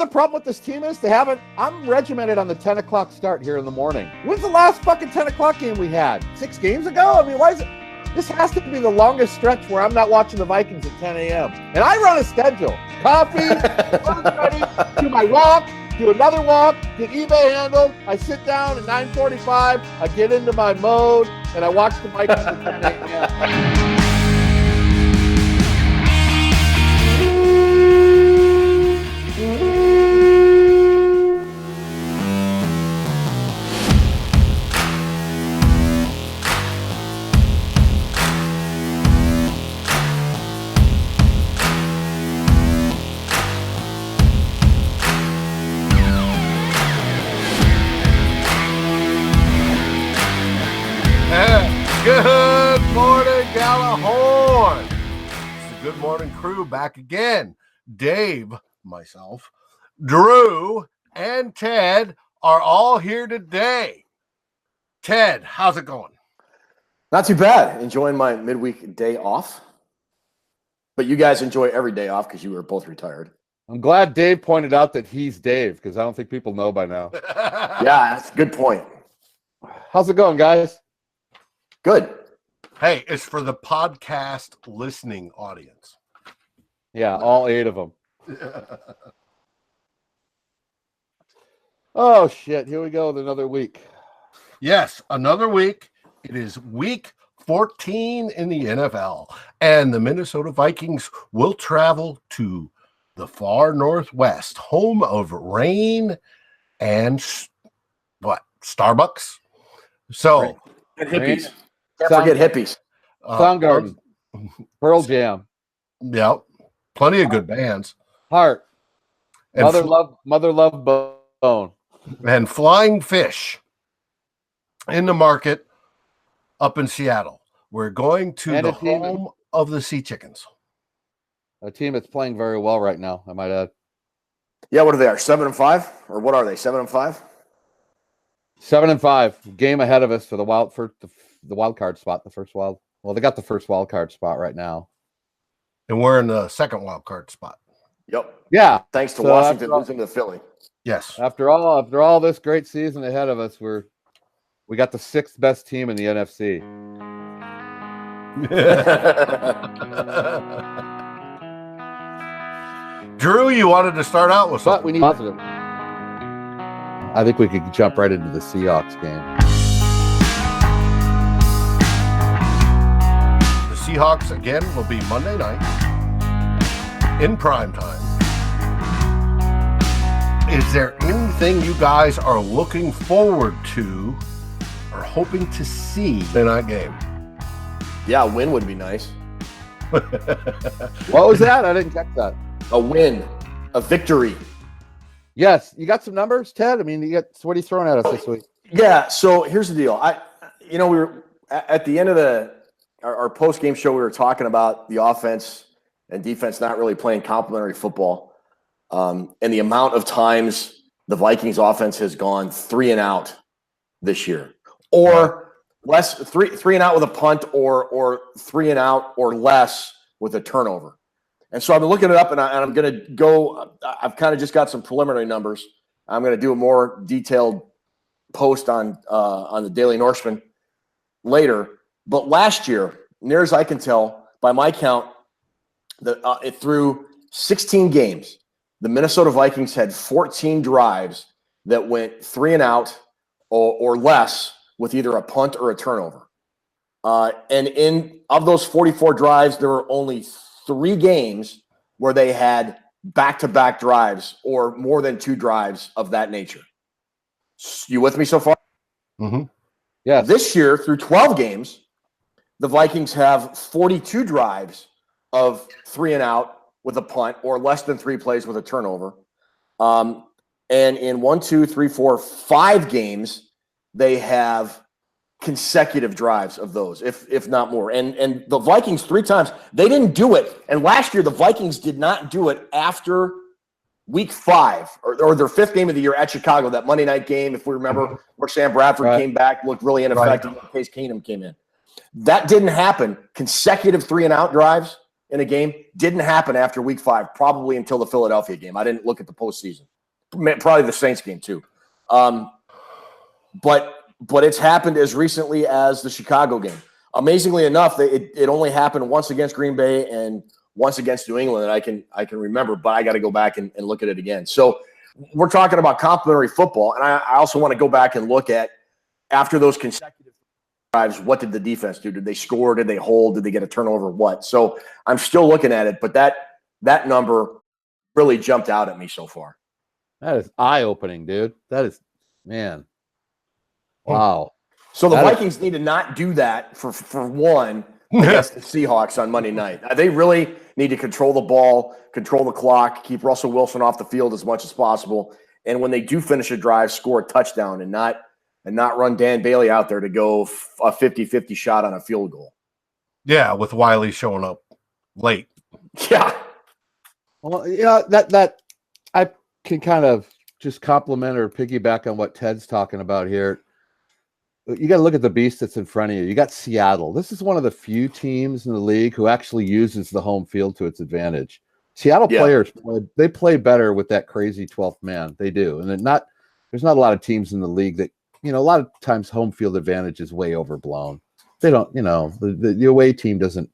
the problem with this team is? I'm regimented on the 10 o'clock start here in the morning. When's the last fucking 10 o'clock game we had? 6 games ago? I mean, why is it? This has to be the longest stretch where I'm not watching the Vikings at 10 a.m. And I run a schedule. Coffee, ready, do my walk, do another walk, get eBay handled. I sit down at 9:45. I get into my mode, and I watch the Vikings at 10 a.m. Good morning, Gjallarhorn. It's the Good Morning Crew back again. Dave, myself, Drew, and Ted are all here today. Ted, how's it going? Not too bad. Enjoying my midweek day off. But you guys enjoy every day off because you were both retired. I'm glad Dave pointed out that he's Dave, because I don't think people know by now. Yeah, that's a good point. How's it going, guys? Good. Hey, it's for the podcast listening audience. Yeah, all 8 of them. Oh, shit. Here we go with another week. Yes, another week. It is week 14 in the NFL, and the Minnesota Vikings will travel to the far northwest, home of rain and Starbucks. So, and hippies. Can't forget hippies. Soundgarden, Pearl Jam. Yep, plenty of good bands. Heart, And Mother Love Bone, and Flying Fish in the market up in Seattle. We're going to the home of the Sea Chickens. A team that's playing very well right now, I might add. Yeah, what are they? 7-5, or what are they? 7-5. 7-5, game ahead of us for the wild card spot. Well, they got the first wild card spot right now, And we're in the second wild card spot. Yep. Yeah. Thanks to Washington losing to Philly. Yes. After all this great season ahead of us, we got the 6th best team in the NFC. Drew, you wanted to start out with something. But we need positive. I think we could jump right into the Seahawks game. The Seahawks, again, will be Monday night in prime time. Is there anything you guys are looking forward to or hoping to see in that game? Yeah, a win would be nice. What was that? I didn't catch that. A win. A victory. Yes. You got some numbers, Ted? I mean, what are you throwing at us this week? Yeah, so here's the deal. We were at the end of our post-game show, we were talking about the offense and defense not really playing complementary football. And the amount of times the Vikings offense has gone 3 and out this year, or less, three and out with a punt, or 3 and out or less with a turnover. And so I've been looking it up, and I'm going to go. I've kind of just got some preliminary numbers. I'm going to do a more detailed post on the Daily Norseman later. But last year, near as I can tell, by my count, through 16 games, the Minnesota Vikings had 14 drives that went 3 and out or less with either a punt or a turnover. And of those 44 drives, there were only 3 games where they had back-to-back drives or more than 2 drives of that nature. You with me so far? Mm-hmm. Yeah. This year, through 12 games, the Vikings have 42 drives of 3 and out with a punt or less than 3 plays with a turnover. And in 5 games, they have consecutive drives of those, if not more. And the Vikings 3 times, they didn't do it. And last year, the Vikings did not do it after week 5 or their 5th game of the year at Chicago, that Monday night game, if we remember, where Sam Bradford came back, looked really ineffective, and Case Keenum came in. That didn't happen. Consecutive 3 and out drives in a game didn't happen after week 5, probably until the Philadelphia game. I didn't look at the postseason. probably the Saints game too. But it's happened as recently as the Chicago game. Amazingly enough, it only happened once against Green Bay and once against New England that I can remember, but I got to go back and look at it again. So we're talking about complementary football, and I also want to go back and look at after those consecutive drives, what did the defense do? Did they score? Did they hold? Did they get a turnover? What? So I'm still looking at it, but that number really jumped out at me so far. That is eye-opening, dude. That is, man. Wow. So the Vikings need to not do that for one against the Seahawks on Monday night. They really need to control the ball, control the clock, keep Russell Wilson off the field as much as possible. And when they do finish a drive, score a touchdown and not run Dan Bailey out there to go a 50-50 shot on a field goal. Yeah, with Wiley showing up late. Yeah. Well, yeah, that I can kind of just compliment or piggyback on what Ted's talking about here. You got to look at the beast that's in front of you. You got Seattle. This is one of the few teams in the league who actually uses the home field to its advantage. Seattle players, they play better with that crazy 12th man. They do. And there's not a lot of teams in the league that, a lot of times home field advantage is way overblown. They don't, the away team doesn't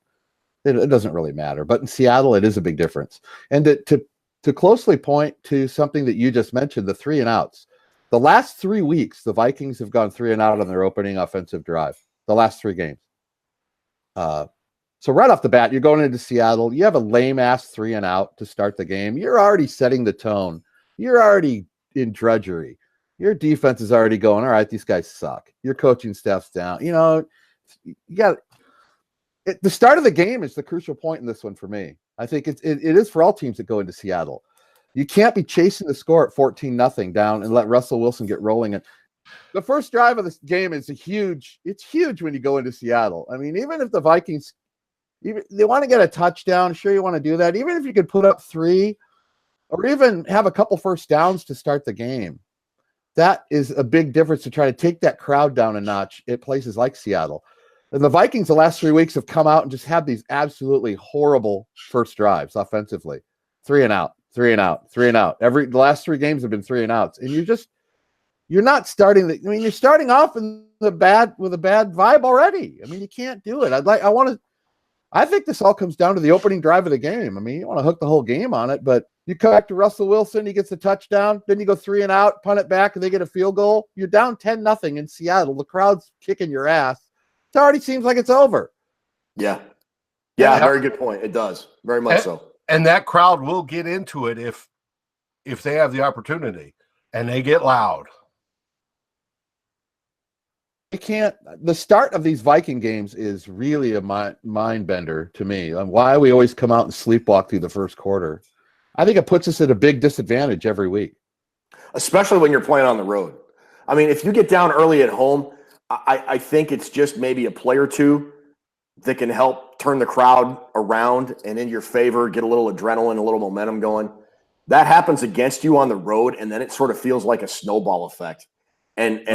really matter. But in Seattle, it is a big difference. And to closely point to something that you just mentioned, the 3 and outs. The last 3 weeks, the Vikings have gone 3 and out on their opening offensive drive. The last 3 games. So right off the bat, you're going into Seattle. You have a lame-ass 3 and out to start the game. You're already setting the tone. You're already in drudgery. Your defense is already going, all right, these guys suck. Your coaching staff's down. You got the start of the game is the crucial point in this one for me. I think it is for all teams that go into Seattle. You can't be chasing the score at 14-0 down and let Russell Wilson get rolling. And the first drive of this game is it's huge when you go into Seattle. I mean, even if the Vikings, they want to get a touchdown, sure you want to do that. Even if you could put up 3 or even have a couple first downs to start the game, that is a big difference to try to take that crowd down a notch at places like Seattle. And the Vikings the last 3 weeks have come out and just had these absolutely horrible first drives offensively. 3 and out. 3 and out, 3 and out. The last 3 games have been 3 and outs, and you're not starting. You're starting off with a bad vibe already. I mean, you can't do it. I think this all comes down to the opening drive of the game. I mean, you want to hook the whole game on it, but you come back to Russell Wilson, he gets a touchdown, then you go 3 and out, punt it back, and they get a field goal. You're down 10-0 in Seattle. The crowd's kicking your ass. It already seems like it's over. Yeah. Yeah, very good point. It does. Very much so. And that crowd will get into it if they have the opportunity and they get loud. The start of these Viking games is really a mind bender to me. Why we always come out and sleepwalk through the first quarter. I think it puts us at a big disadvantage every week. Especially when you're playing on the road. I mean, if you get down early at home, I think it's just maybe a play or two that can help turn the crowd around and in your favor, get a little adrenaline, a little momentum going. That happens against you on the road, and then it sort of feels like a snowball effect. And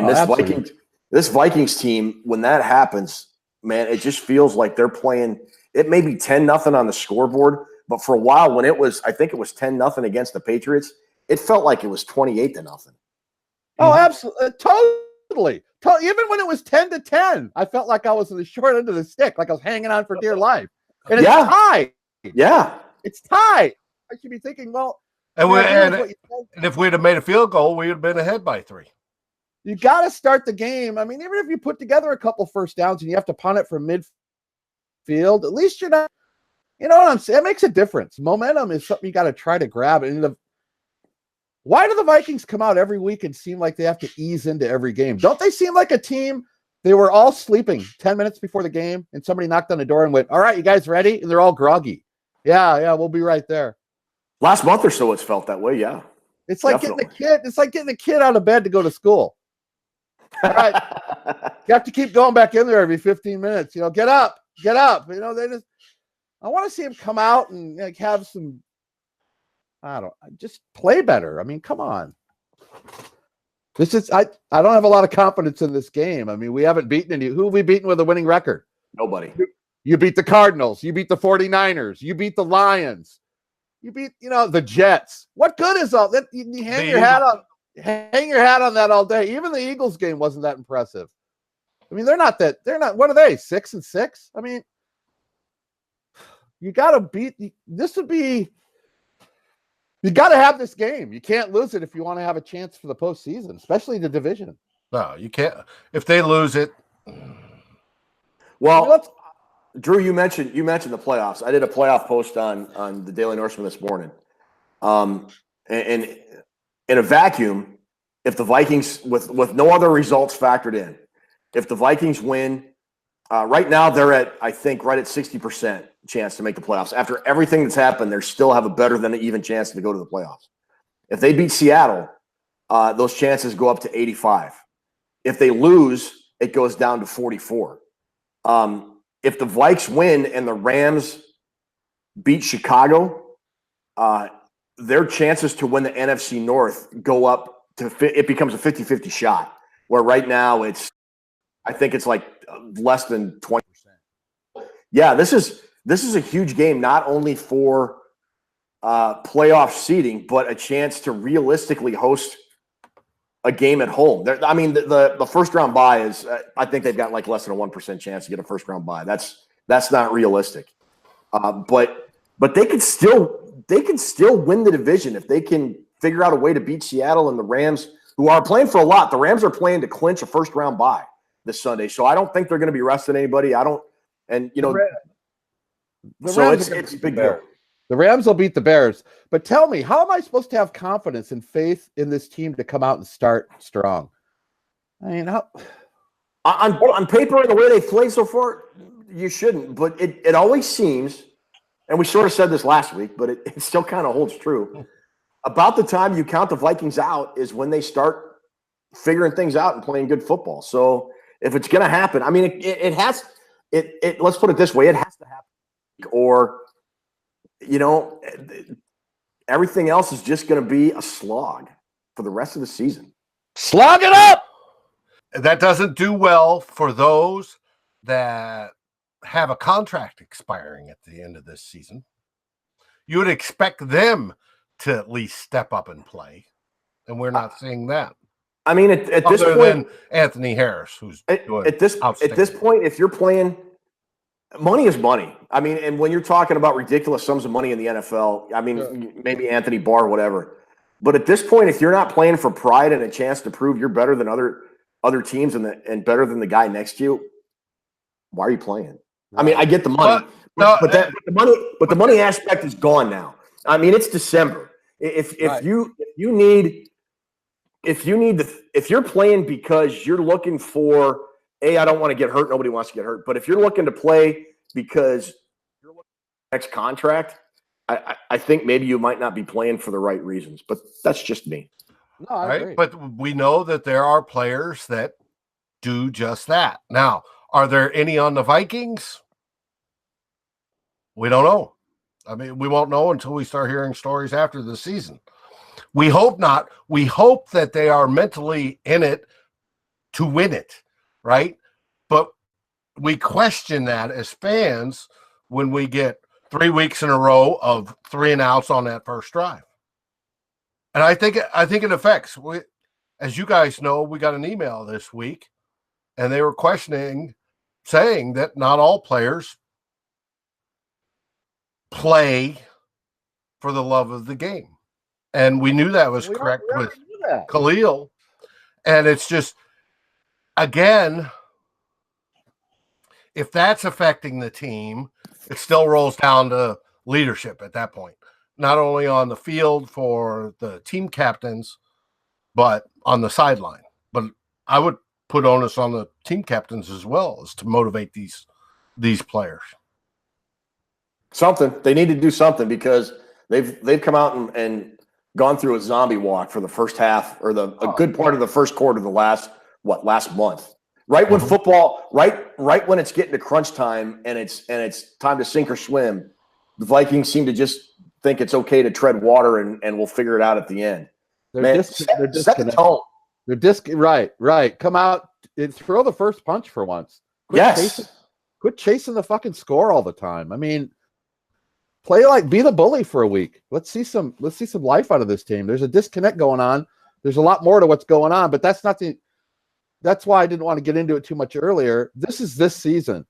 this Vikings team, when that happens, man, it just feels like they're playing. It may be 10-0 on the scoreboard, but for a while when I think it was 10-0 against the Patriots, it felt like it was 28-0. Oh, absolutely. Totally. Even when it was 10-10, I felt like I was in the short end of the stick, like I was hanging on for dear life. And it's tied. Yeah. It's tied. I should be thinking, well, and if we'd have made a field goal, we'd have been ahead by 3. You got to start the game. I mean, even if you put together a couple first downs and you have to punt it from midfield, at least you're not, you know what I'm saying? It makes a difference. Momentum is something you got to try to grab. And why do the Vikings come out every week and seem like they have to ease into every game? Don't they seem like a team? They were all sleeping 10 minutes before the game, and somebody knocked on the door and went, all right, you guys ready? And they're all groggy. Yeah, we'll be right there. Last month or so, it's felt that way, yeah. It's like getting the kid out of bed to go to school. All right. You have to keep going back in there every 15 minutes. Get up. I want to see him come out and have some, just play better. I mean, come on. I don't have a lot of confidence in this game. I mean, we haven't beaten any. Who have we beaten with a winning record? Nobody. You beat the Cardinals. You beat the 49ers. You beat the Lions. You beat, the Jets. What good is all that? You hang your hat on that all day. Even the Eagles game wasn't that impressive. I mean, they're not. What are they? 6-6? I mean, you got to beat. You got to have this game. You can't lose it if you want to have a chance for the postseason, especially the division. No, you can't. If they lose it. Well, Drew, you mentioned the playoffs. I did a playoff post on the Daily Norseman this morning. And in a vacuum, if the Vikings, with no other results factored in, if the Vikings win, right now they're at, I think, right at 60% chance to make the playoffs. After everything that's happened, they still have a better than an even chance to go to the playoffs. If they beat Seattle, those chances go up to 85. If they lose, it goes down to 44. If the Vikes win and the Rams beat Chicago, their chances to win the NFC North go up to it becomes a 50-50 shot, where right now I think it's like less than 20%. Yeah, this is a huge game, not only for playoff seeding, but a chance to realistically host a game at home. The first round bye is, I think they've got like less than a 1% chance to get a first round bye. That's not realistic. But they could still win the division if they can figure out a way to beat Seattle and the Rams, who are playing for a lot. The Rams are playing to clinch a first round bye this Sunday, so I don't think they're going to be resting anybody. It's big deal. The Rams will beat the Bears. But tell me, how am I supposed to have confidence and faith in this team to come out and start strong? I mean, on paper and the way they've played so far, you shouldn't. But it always seems, and we sort of said this last week, but it still kind of holds true. About the time you count the Vikings out is when they start figuring things out and playing good football. So if it's going to happen, I mean, it has. Let's put it this way: it has to happen, or everything else is just going to be a slog for the rest of the season. Slog it up! That doesn't do well for those that have a contract expiring at the end of this season. You would expect them to at least step up and play, and we're not seeing that. I mean, at this point, than Anthony Harris, who's at this point, if you're playing, money is money. I mean, and when you're talking about ridiculous sums of money in the NFL, I mean, maybe Anthony Barr, whatever. But at this point, if you're not playing for pride and a chance to prove you're better than other teams and better than the guy next to you, why are you playing? Right. I mean, I get the money, but the money aspect is gone now. I mean, it's December. If you're playing because you're looking for I don't want to get hurt. Nobody wants to get hurt. But if you're looking to play because you're looking for the next contract, I think maybe you might not be playing for the right reasons. But that's just me. No, I agree. But we know that there are players that do just that. Now, are there any on the Vikings? We don't know. I mean, we won't know until we start hearing stories after the season. We hope not. We hope that they are mentally in it to win it, right? But we question that as fans when we get 3 weeks in a row of 3 and outs on that first drive. And I think it affects. As you guys know, we got an email this week, and they were saying that not all players play for the love of the game. And we knew that was correct with Khalil. And it's just, again, if that's affecting the team, it still rolls down to leadership at that point. Not only on the field for the team captains, but on the sideline. But I would put onus on the team captains as well, as to motivate these players. Something. They need to do something, because they've come out and gone through a zombie walk for the first half, or a good part of the first quarter of the last month. Right when football, right when it's getting to crunch time and it's time to sink or swim, the Vikings seem to just think it's okay to tread water and we'll figure it out at the end. They're set the tone. They're right. Come out and throw the first punch for once. Quit chasing the fucking score all the time. I mean, be the bully for a week. Let's see some life out of this team. There's a disconnect going on. There's a lot more to what's going on, but that's why I didn't want to get into it too much earlier. This is this season.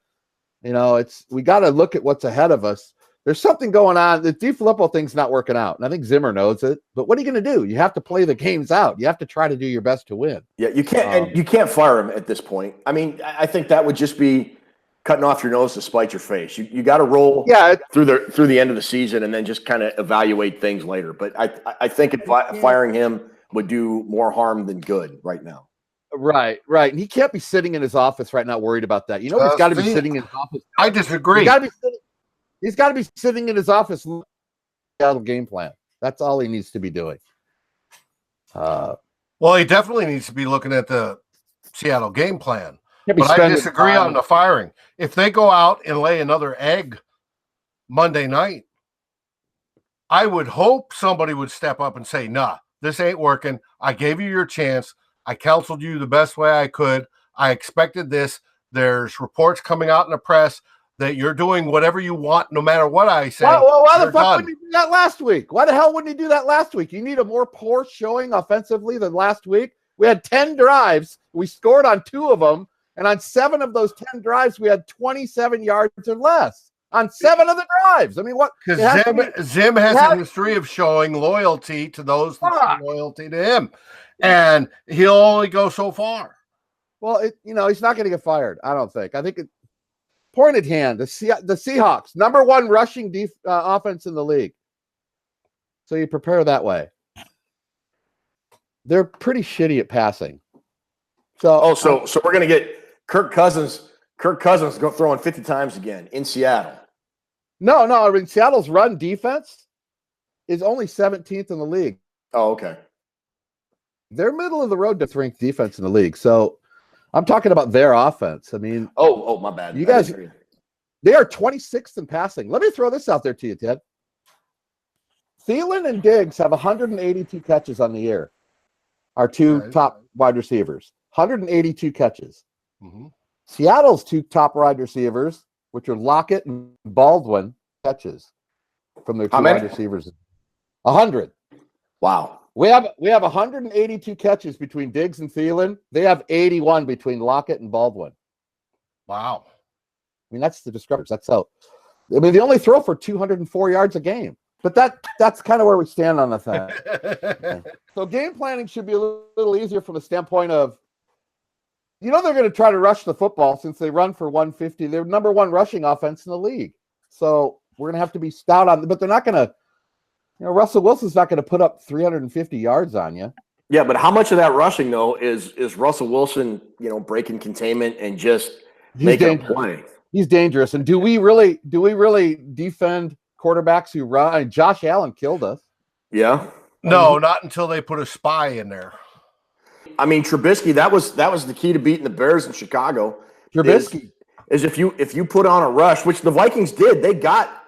We got to look at what's ahead of us. There's something going on. The DiFilippo thing's not working out, and I think Zimmer knows it. But what are you going to do? You have to play the games out. You have to try to do your best to win. Yeah, you can't, and you can't fire him at this point. I mean, I think that would just be cutting off your nose to spite your face. You got to roll through the end of the season and then just kind of evaluate things later. But I think firing him would do more harm than good right now. Right. And he can't be sitting in his office right now worried about that. He's got to be sitting in his office. I disagree. He's got to be sitting in his office looking at the game plan. That's all he needs to be doing. Well, he definitely needs to be looking at the Seattle game plan. But I disagree on the firing. If they go out and lay another egg Monday night, I would hope somebody would step up and say, nah, this ain't working. I gave you your chance. I counseled you the best way I could. I expected this. There's reports coming out in the press that you're doing whatever you want, no matter what I say. Why the fuck wouldn't he do that last week? Why the hell wouldn't he do that last week? You need a more poor showing offensively than last week. We had 10 drives. We scored on 2 of them. And on 7 of those 10 drives, we had 27 yards or less. On 7 of the drives. I mean, what? Because Zim has a history of showing loyalty to those that show loyalty to him. And he'll only go so far. Well, he's not going to get fired, I don't think. I think point at hand, the Seahawks, number 1 rushing offense in the league. So you prepare that way. They're pretty shitty at passing. So we're going to get Kirk Cousins go throwing 50 times again in Seattle. No. I mean, Seattle's run defense is only 17th in the league. Oh, okay. They're middle of the road to ranked defense in the league. So I'm talking about their offense. I mean, oh, my bad. You guys, they are 26th in passing. Let me throw this out there to you, Ted. Thielen and Diggs have 182 catches on the year. Our 2 top wide receivers, 182 catches. Mm-hmm. Seattle's 2 top wide receivers, which are Lockett and Baldwin, catches from their 2 wide receivers. 100. Wow. We have 182 catches between Diggs and Thielen. They have 81 between Lockett and Baldwin. Wow. I mean, that's the discrepancy. That's how. I mean, they only throw for 204 yards a game. But that's kind of where we stand on the thing. So game planning should be a little easier from the standpoint of, they're going to try to rush the football since they run for 150. They're number 1 rushing offense in the league. So we're going to have to be stout on, but they're not going to, Russell Wilson's not going to put up 350 yards on you. Yeah, but how much of that rushing though is Russell Wilson, breaking containment and just making a play? He's dangerous. And do we really defend quarterbacks who run? Josh Allen killed us. Yeah. No, not until they put a spy in there. I mean, Trubisky, that was the key to beating the Bears in Chicago. Trubisky is if you put on a rush, which the Vikings did. They got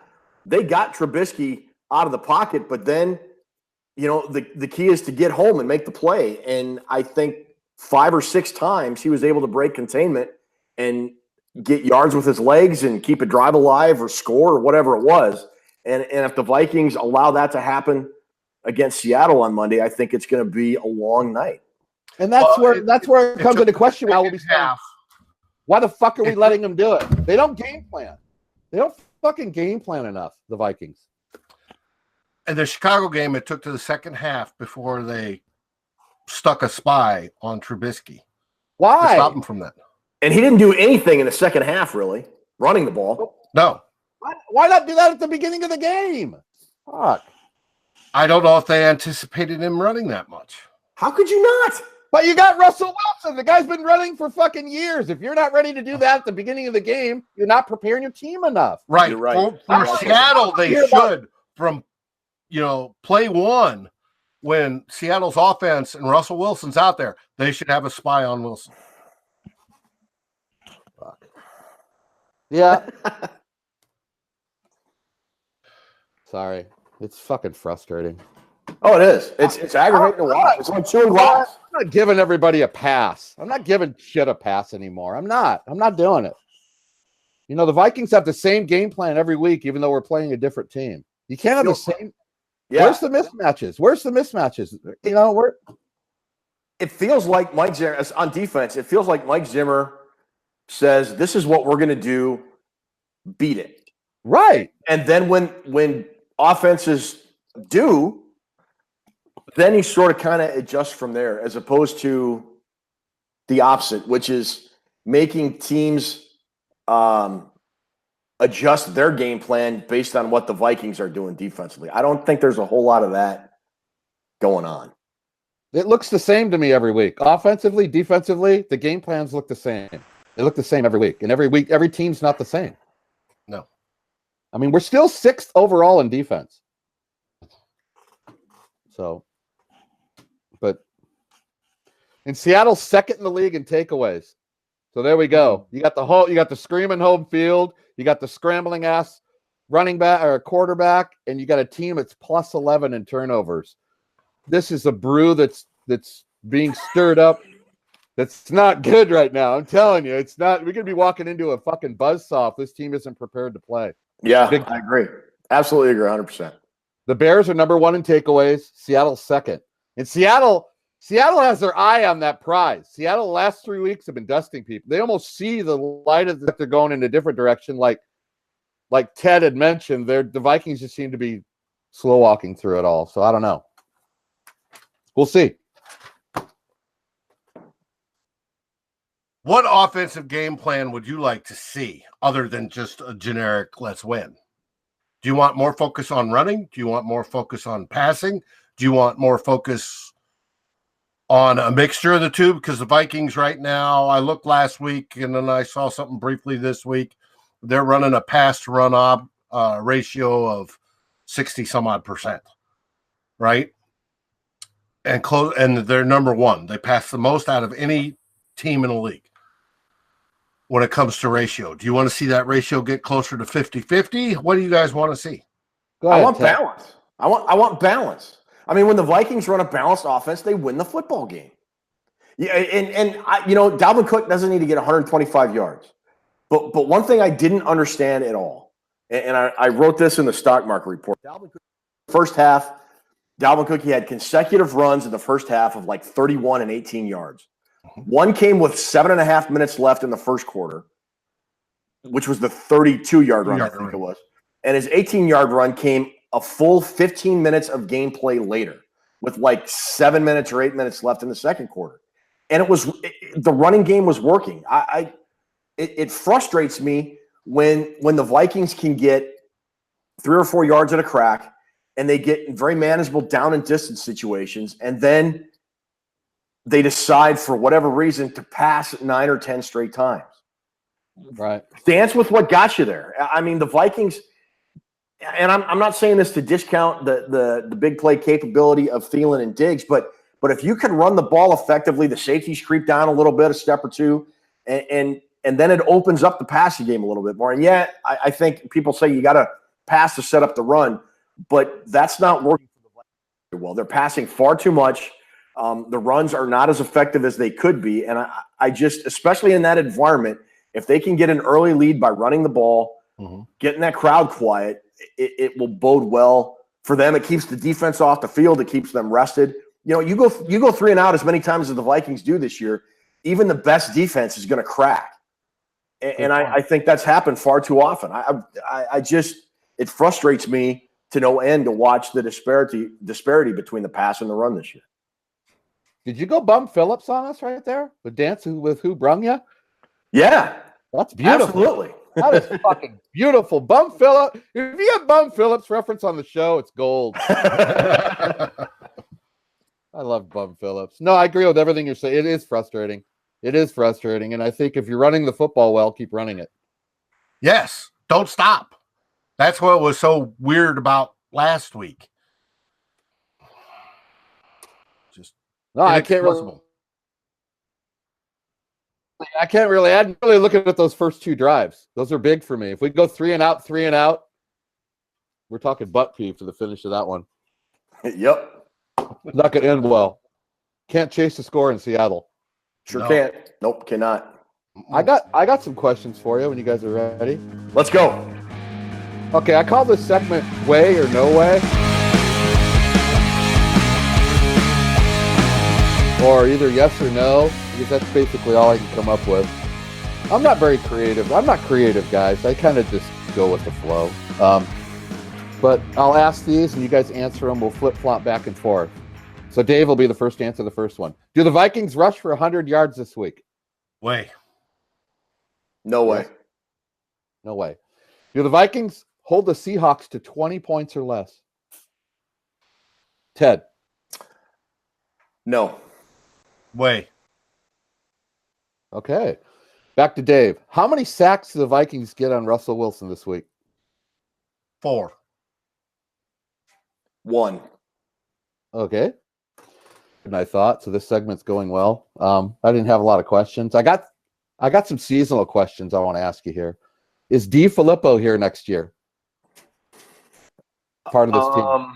Trubisky out of the pocket, but then the key is to get home and make the play. And I think 5 or 6 times he was able to break containment and get yards with his legs and keep a drive alive or score or whatever it was. And if the Vikings allow that to happen against Seattle on Monday, I think it's going to be a long night. And that's where it comes into question. Why the fuck are we letting them do it? They don't game plan. They don't fucking game plan enough, the Vikings. And the Chicago game, it took to the second half before they stuck a spy on Trubisky. Why? To stop him from that. And he didn't do anything in the second half, really, running the ball. No. Why not do that at the beginning of the game? Fuck. I don't know if they anticipated him running that much. How could you not? But you got Russell Wilson. The guy's been running for fucking years. If you're not ready to do that at the beginning of the game, you're not preparing your team enough. Right. You're right. For Seattle, they should, from play 1, when Seattle's offense and Russell Wilson's out there, they should have a spy on Wilson. Fuck. Yeah. Sorry. It's fucking frustrating. Oh, it is. It's aggravating to watch. It's like chewing glass. I'm not giving everybody a pass. I'm not giving shit a pass anymore. I'm not doing it. You know, the Vikings have the same game plan every week, even though we're playing a different team. You can't have the same. Yeah. Where's the mismatches? Where's the mismatches? You know, it feels like Mike Zimmer on defense. It feels like Mike Zimmer says, "This is what we're going to do. Beat it." Right. And then when offenses do, then he sort of kind of adjusts from there, as opposed to the opposite, which is making teams adjust their game plan based on what the Vikings are doing defensively. I don't think there's a whole lot of that going on. It looks the same to me every week. Offensively, defensively, the game plans look the same. They look the same every week. And every week, every team's not the same. No. I mean, we're still 6th overall in defense. So, but in Seattle, 2nd in the league in takeaways. So there we go. You got the screaming home field, you got the scrambling ass running back or quarterback, and you got a team that's plus 11 in turnovers. This is a brew that's being stirred up. That's not good right now. I'm telling you, it's not. We're gonna be walking into a fucking buzzsaw if this team isn't prepared to play. Yeah, I agree. Absolutely agree, 100%. The Bears are number 1 in takeaways. Seattle's 2nd. And Seattle has their eye on that prize. Seattle the last 3 weeks have been dusting people. They almost see the light as if they're going in a different direction. Like Ted had mentioned, the Vikings just seem to be slow walking through it all. So I don't know. We'll see. What offensive game plan would you like to see other than just a generic let's win? Do you want more focus on running? Do you want more focus on passing? Do you want more focus on a mixture of the two? Because the Vikings right now, I looked last week and then I saw something briefly this week. They're running a pass to run ratio of 60 some odd %, right? And they're number 1. They pass the most out of any team in the league when it comes to ratio. Do you want to see that ratio get closer to 50-50? What do you guys want to see? Go ahead, I want balance. I want balance. I mean, when the Vikings run a balanced offense, they win the football game. Yeah, and Dalvin Cook doesn't need to get 125 yards. But one thing I didn't understand at all, and I wrote this in the stock market report. Dalvin Cook, first half, Dalvin Cook, he had consecutive runs in the first half of like 31 and 18 yards. One came with 7.5 minutes left in the first quarter, which was the 32-yard run, I think it was. And his 18-yard run came a full 15 minutes of gameplay later, with like 7 minutes or 8 minutes left in the second quarter. And the running game was working. It frustrates me when the Vikings can get 3 or 4 yards at a crack and they get in very manageable down and distance situations, and then they decide for whatever reason to pass 9 or 10 straight times. Right. Dance with what got you there. I mean, the Vikings, and I'm not saying this to discount the big play capability of Thielen and Diggs, but if you can run the ball effectively, the safeties creep down a little bit, a step or two, and then it opens up the passing game a little bit more. And yet, I think people say you got to pass to set up the run, but that's not working for the Vikings very well. They're passing far too much. The runs are not as effective as they could be. And I just, especially in that environment, if they can get an early lead by running the ball, getting that crowd quiet, it will bode well for them. It keeps the defense off the field. It keeps them rested. You know, you go 3 and out as many times as the Vikings do this year, even the best defense is going to crack. And I think that's happened far too often. I just, it frustrates me to no end to watch the disparity between the pass and the run this year. Did you go bum Phillips on us right there? The dance with who brung you? Yeah. That's beautiful. Absolutely. That is fucking beautiful. Bum Phillips. If you have Bum Phillips reference on the show, it's gold. I love Bum Phillips. No, I agree with everything you're saying. It is frustrating. It is frustrating. And I think if you're running the football well, keep running it. Yes. Don't stop. That's what was so weird about last week. No, I can't really. I didn't really look at those first 2 drives. Those are big for me. If we go 3 and out, we're talking butt pee for the finish of that one. Yep. Not going to end well. Can't chase the score in Seattle. Sure can't. Nope, cannot. I got some questions for you when you guys are ready. Let's go. Okay, I call this segment Way or No Way. Or either yes or no, because that's basically all I can come up with. I'm not very creative. I'm not creative, guys. I kind of just go with the flow. But I'll ask these and you guys answer them. We'll flip-flop back and forth. So Dave will be the first to answer the first one. Do the Vikings rush for 100 yards this week? Way. No way. No way. Do the Vikings hold the Seahawks to 20 points or less? Ted? No. Way. Okay. Back to Dave. How many sacks do the Vikings get on Russell Wilson this week? 4. 1. Okay. And I thought, so this segment's going well. I didn't have a lot of questions. I got some seasonal questions I want to ask you here. Is D. Filippo here next year? Part of this team.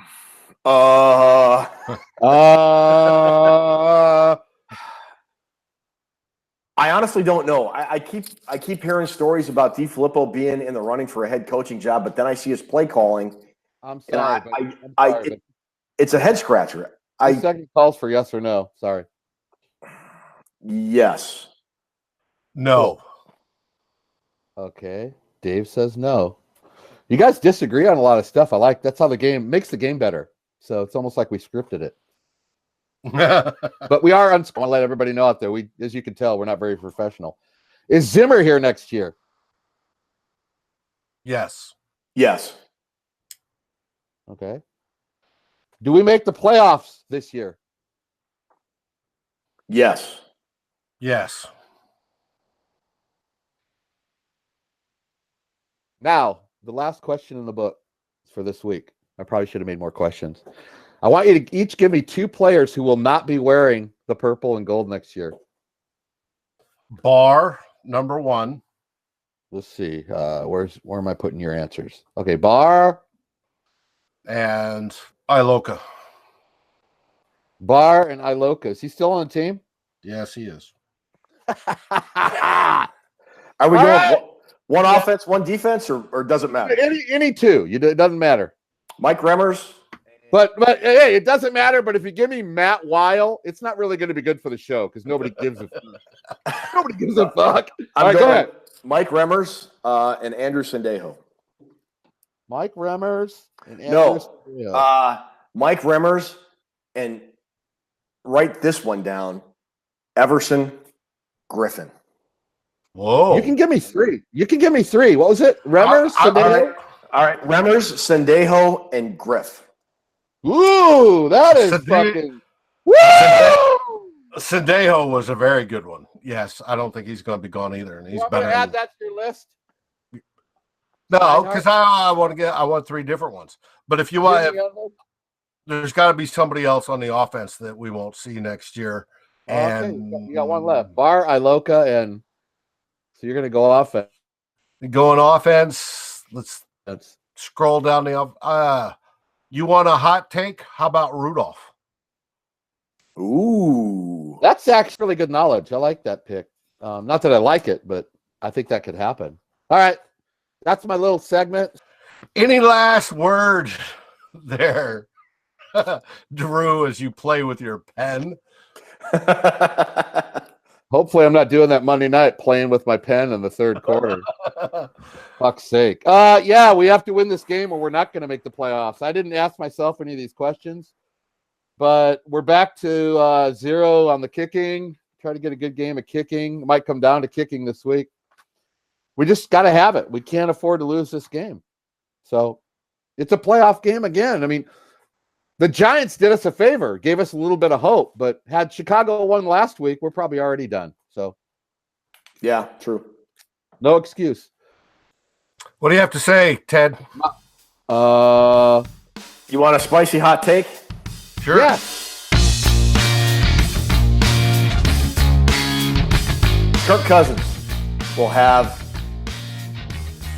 I honestly don't know. I keep hearing stories about D. Filippo being in the running for a head coaching job, but then I see his play calling. I'm sorry, it's a head scratcher. The second calls for yes or no. Sorry. Yes. No. Okay. Dave says no. You guys disagree on a lot of stuff. I like that's how the game makes the game better. So it's almost like we scripted it. But we are I want to let everybody know out there. We, as you can tell, we're not very professional. Is Zimmer here next year? Yes. Yes. Okay. Do we make the playoffs this year? Yes. Yes. Now, the last question in the book for this week. I probably should have made more questions. I want you to each give me 2 players who will not be wearing the purple and gold next year. Barr, number 1. Let's see. Where am I putting your answers? Okay, Barr. And Iloka. Barr and Iloka. Is he still on the team? Yes, he is. Are we going one offense, one defense, or does it matter? Any 2. It doesn't matter. Mike Remmers. But hey, it doesn't matter. But if you give me Matt Weil, it's not really going to be good for the show because nobody gives a fuck. Nobody gives a fuck. All right, go ahead. Mike Remmers and Andrew Sendejo. Mike Remmers and Andrew Sendejo. Mike Remmers and write this one down. Everson Griffin. Whoa. You can give me 3. What was it? Remmers, Sendejo? All right. Remmers, Sendejo, and Griff. Ooh, that is fucking. Woo! Sendejo was a very good one. Yes, I don't think he's going to be gone either, and he's better. Add that to your list. No, because I want 3 different ones. But if you want, there's got to be somebody else on the offense that we won't see next year. And okay, you got one left. Barr, Iloka, and so you're going to go offense. Going offense. Let's scroll down the. You want a hot take? How about Rudolph? Ooh, that's actually really good knowledge. I like that pick. Not that I like it, but I think that could happen. All right, that's my little segment. Any last words there, Drew, as you play with your pen? Hopefully, I'm not doing that Monday night playing with my pen in the third quarter. Fuck's sake. Yeah, we have to win this game or we're not going to make the playoffs. I didn't ask myself any of these questions, but we're back to 0 on the kicking. Try to get a good game of kicking. It might come down to kicking this week. We just got to have it. We can't afford to lose this game. So it's a playoff game again. I mean, the Giants did us a favor, gave us a little bit of hope, but had Chicago won last week, we're probably already done. So, yeah, true. No excuse. What do you have to say, Ted? You want a spicy hot take? Sure. Yeah. Kirk Cousins will have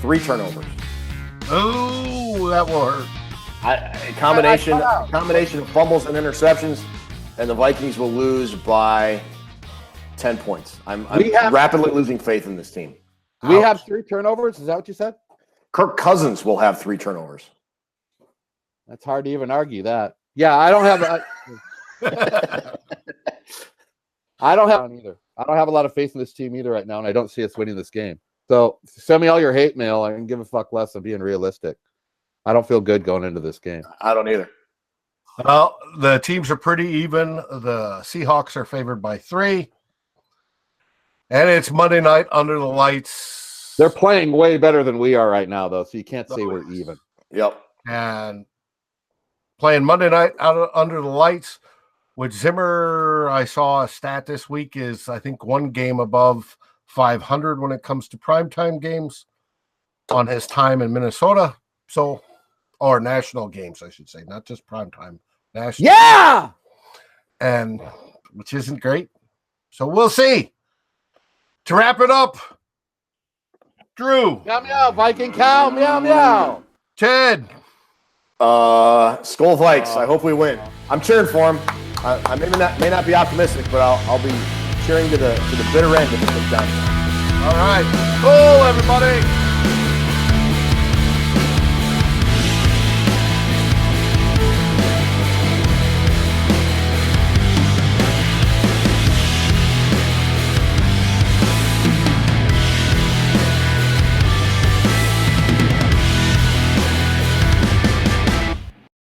3 turnovers. Oh, that will hurt. A combination of fumbles and interceptions, and the Vikings will lose by 10 points. I'm rapidly losing faith in this team. We have 3 turnovers. Is that what you said? Kirk Cousins will have 3 turnovers. That's hard to even argue that. Yeah, I don't have I don't have either. I don't have a lot of faith in this team either right now, and I don't see us winning this game. So send me all your hate mail. I can give a fuck less than being realistic. I don't feel good going into this game. I don't either. Well, the teams are pretty even. The Seahawks are favored by 3. And it's Monday night under the lights. They're playing way better than we are right now, though, so you can't say we're even. Yep. And playing Monday night under the lights with Zimmer, I saw a stat this week is, I think, 1 game above 500 when it comes to primetime games on his time in Minnesota. So, or national games, I should say, not just primetime. National. Yeah! And which isn't great. So we'll see. To wrap it up, Drew. Meow, meow, Viking cow, meow, meow. Ted. Skol Vikes. I hope we win. I'm cheering for him. I may not be optimistic, but I'll be cheering to the bitter end if it comes down. All right. Cool, everybody.